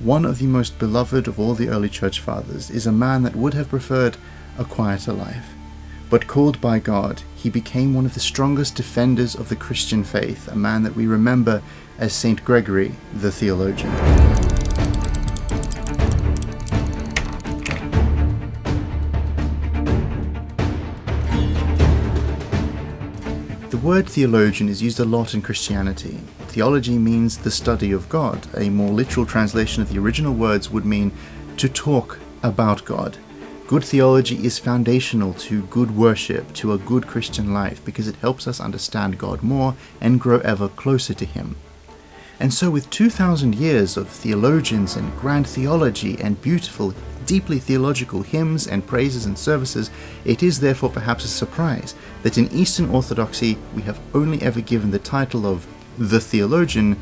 One of the most beloved of all the early church fathers is a man that would have preferred a quieter life. But called by God, he became one of the strongest defenders of the Christian faith, a man that we remember as Saint Gregory the theologian. The word theologian is used a lot in Christianity. Theology means the study of God. A more literal translation of the original words would mean to talk about God. Good theology is foundational to good worship, to a good Christian life, because it helps us understand God more and grow ever closer to Him. And so with 2,000 years of theologians and grand theology and beautiful, deeply theological hymns and praises and services, it is therefore perhaps a surprise that in Eastern Orthodoxy we have only ever given the title of the theologian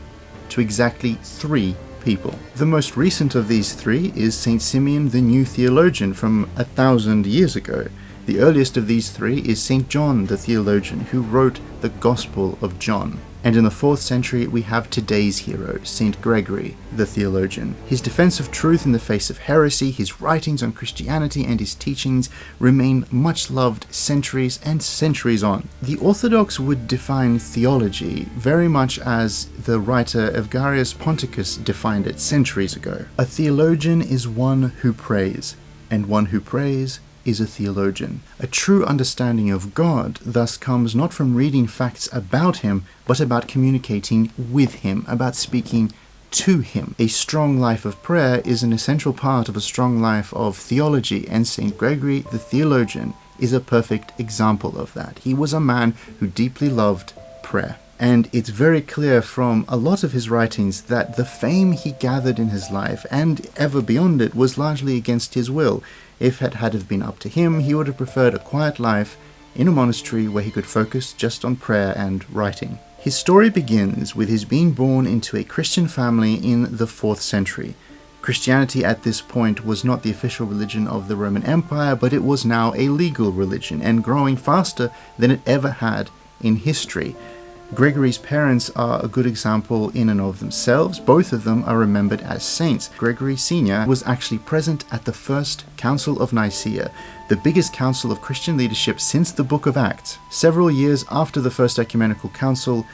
to exactly 3 people. The most recent of these 3 is Saint Simeon the New Theologian from 1,000 years ago. The earliest of these 3 is Saint John the Theologian, who wrote the Gospel of John. And in the 4th century we have today's hero, Saint Gregory the Theologian. His defense of truth in the face of heresy, his writings on Christianity and his teachings remain much loved centuries and centuries on. The Orthodox would define theology very much as the writer Evagrius Ponticus defined it centuries ago. A theologian is one who prays, and one who prays is a theologian. A true understanding of God thus comes not from reading facts about Him, but about communicating with Him, about speaking to Him. A strong life of prayer is an essential part of a strong life of theology, and St. Gregory the Theologian is a perfect example of that. He was a man who deeply loved prayer. And it's very clear from a lot of his writings that the fame he gathered in his life, and ever beyond it, was largely against his will. If it had been up to him, he would have preferred a quiet life in a monastery where he could focus just on prayer and writing. His story begins with his being born into a Christian family in the 4th century. Christianity at this point was not the official religion of the Roman Empire, but it was now a legal religion and growing faster than it ever had in history. Gregory's parents are a good example in and of themselves. Both of them are remembered as saints. Gregory Sr. was actually present at the First Council of Nicaea, the biggest council of Christian leadership since the Book of Acts. Several years after the First Ecumenical Council,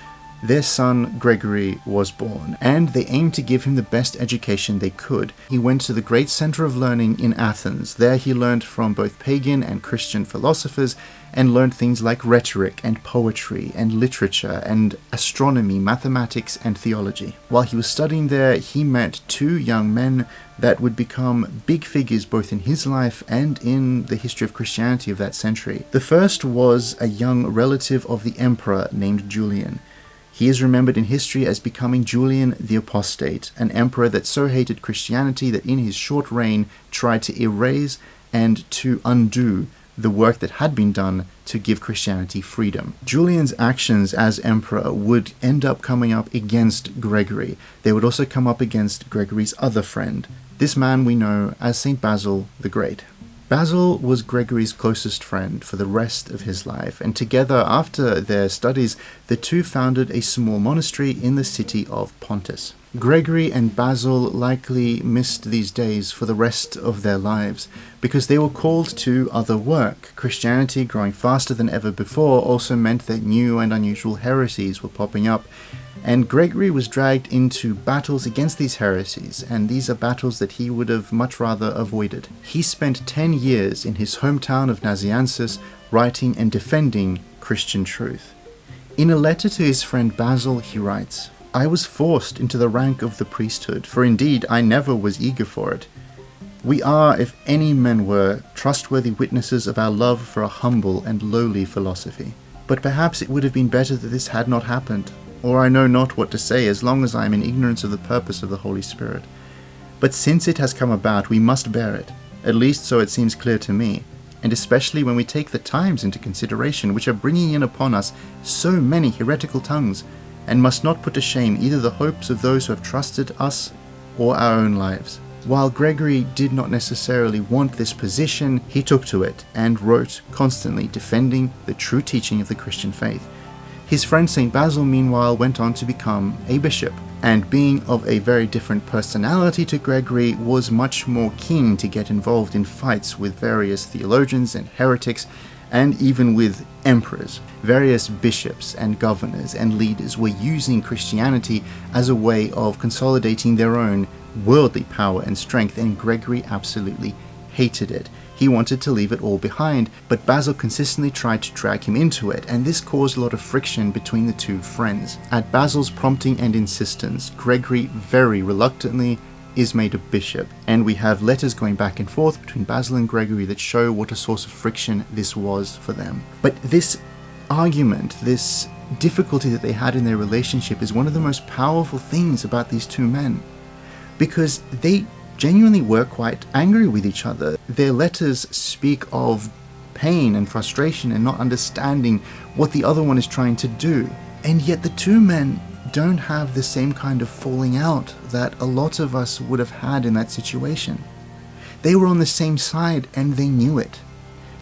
their son Gregory was born, and they aimed to give him the best education they could. He went to the great center of learning in Athens. There he learned from both pagan and Christian philosophers, and learned things like rhetoric and poetry and literature and astronomy, mathematics and theology. While he was studying there, he met 2 young men that would become big figures both in his life and in the history of Christianity of that century. The first was a young relative of the emperor named Julian. He is remembered in history as becoming Julian the Apostate, an emperor that so hated Christianity that in his short reign tried to erase and to undo the work that had been done to give Christianity freedom. Julian's actions as emperor would end up coming up against Gregory. They would also come up against Gregory's other friend. This man we know as Saint Basil the Great. Basil was Gregory's closest friend for the rest of his life, and together after their studies, the 2 founded a small monastery in the city of Pontus. Gregory and Basil likely missed these days for the rest of their lives, because they were called to other work. Christianity, growing faster than ever before, also meant that new and unusual heresies were popping up, and Gregory was dragged into battles against these heresies, and these are battles that he would have much rather avoided. He spent 10 years in his hometown of Nazianzus writing and defending Christian truth. In a letter to his friend Basil, he writes, "I was forced into the rank of the priesthood, for indeed I never was eager for it. We are, if any men were, trustworthy witnesses of our love for a humble and lowly philosophy. But perhaps it would have been better that this had not happened, or I know not what to say as long as I am in ignorance of the purpose of the Holy Spirit. But since it has come about, we must bear it, at least so it seems clear to me, and especially when we take the times into consideration which are bringing in upon us so many heretical tongues, and must not put to shame either the hopes of those who have trusted us or our own lives." While Gregory did not necessarily want this position, he took to it and wrote constantly defending the true teaching of the Christian faith. His friend St. Basil, meanwhile, went on to become a bishop, and being of a very different personality to Gregory, was much more keen to get involved in fights with various theologians and heretics, and even with emperors. Various bishops and governors and leaders were using Christianity as a way of consolidating their own worldly power and strength, and Gregory absolutely hated it. He wanted to leave it all behind, but Basil consistently tried to drag him into it, and this caused a lot of friction between the two friends. At Basil's prompting and insistence, Gregory very reluctantly is made a bishop, and we have letters going back and forth between Basil and Gregory that show what a source of friction this was for them. But this argument, this difficulty that they had in their relationship, is one of the most powerful things about these two men, because they genuinely were quite angry with each other. Their letters speak of pain and frustration and not understanding what the other one is trying to do, and yet the two men don't have the same kind of falling out that a lot of us would have had in that situation. They were on the same side and they knew it.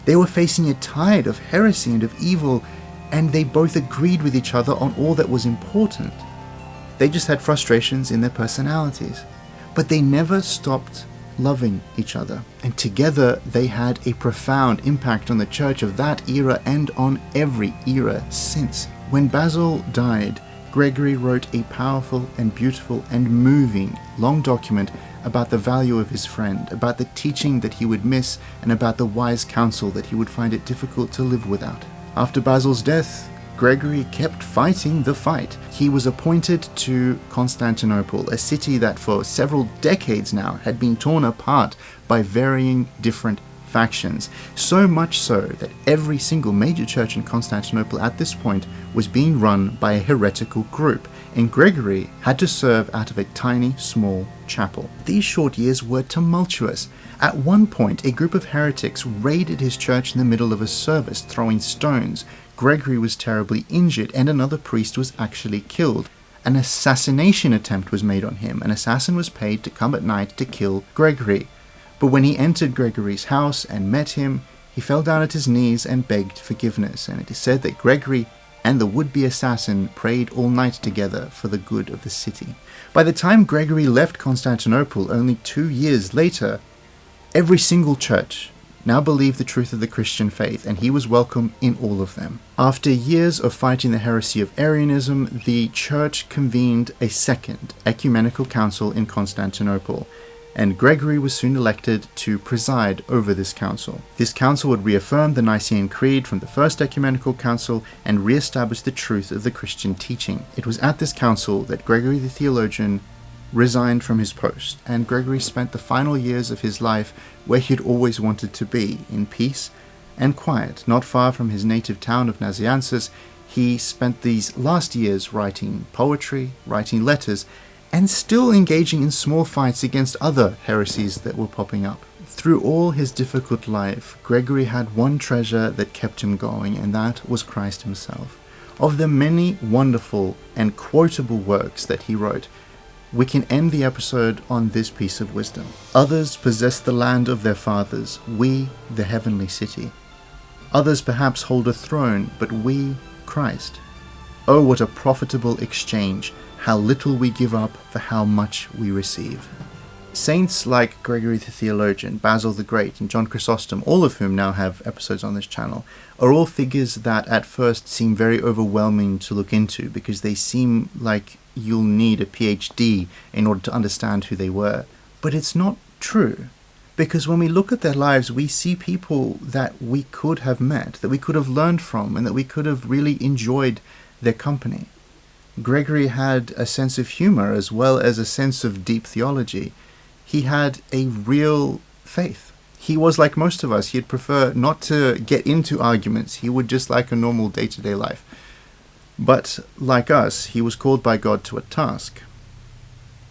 They were facing a tide of heresy and of evil, and they both agreed with each other on all that was important. They just had frustrations in their personalities, but they never stopped loving each other, and together they had a profound impact on the church of that era and on every era since. When Basil died, Gregory wrote a powerful and beautiful and moving long document about the value of his friend, about the teaching that he would miss, and about the wise counsel that he would find it difficult to live without. After Basil's death, Gregory kept fighting the fight. He was appointed to Constantinople, a city that for several decades now had been torn apart by varying different factions, so much so that every single major church in Constantinople at this point was being run by a heretical group, and Gregory had to serve out of a tiny, small chapel. These short years were tumultuous. At one point, a group of heretics raided his church in the middle of a service, throwing stones. Gregory was terribly injured, and another priest was actually killed. An assassination attempt was made on him. An assassin was paid to come at night to kill Gregory. But when he entered Gregory's house and met him, he fell down at his knees and begged forgiveness, and it is said that Gregory and the would-be assassin prayed all night together for the good of the city. By the time Gregory left Constantinople only 2 years later, every single church now believed the truth of the Christian faith, and he was welcome in all of them. After years of fighting the heresy of Arianism, the church convened a second ecumenical council in Constantinople, and Gregory was soon elected to preside over this council. This council would reaffirm the Nicene Creed from the First Ecumenical Council and re-establish the truth of the Christian teaching. It was at this council that Gregory the theologian resigned from his post, and Gregory spent the final years of his life where he had always wanted to be, in peace and quiet. Not far from his native town of Nazianzus, he spent these last years writing poetry, writing letters, and still engaging in small fights against other heresies that were popping up. Through all his difficult life, Gregory had one treasure that kept him going, and that was Christ himself. Of the many wonderful and quotable works that he wrote, we can end the episode on this piece of wisdom. Others possess the land of their fathers, we the heavenly city. Others perhaps hold a throne, but we Christ. Oh, what a profitable exchange! How little we give up for how much we receive. Saints like Gregory the Theologian, Basil the Great, and John Chrysostom, all of whom now have episodes on this channel, are all figures that at first seem very overwhelming to look into because they seem like you'll need a PhD in order to understand who they were. But it's not true, because when we look at their lives, we see people that we could have met, that we could have learned from, and that we could have really enjoyed their company. Gregory had a sense of humor as well as a sense of deep theology. He had a real faith. He was like most of us. He'd prefer not to get into arguments. He would just like a normal day-to-day life. But like us, he was called by God to a task.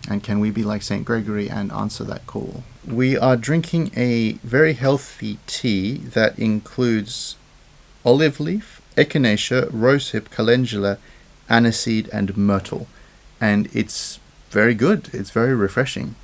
And can we be like St. Gregory and answer that call? We are drinking a very healthy tea that includes olive leaf, echinacea, rosehip, calendula, aniseed, and myrtle. And it's very good. It's very refreshing.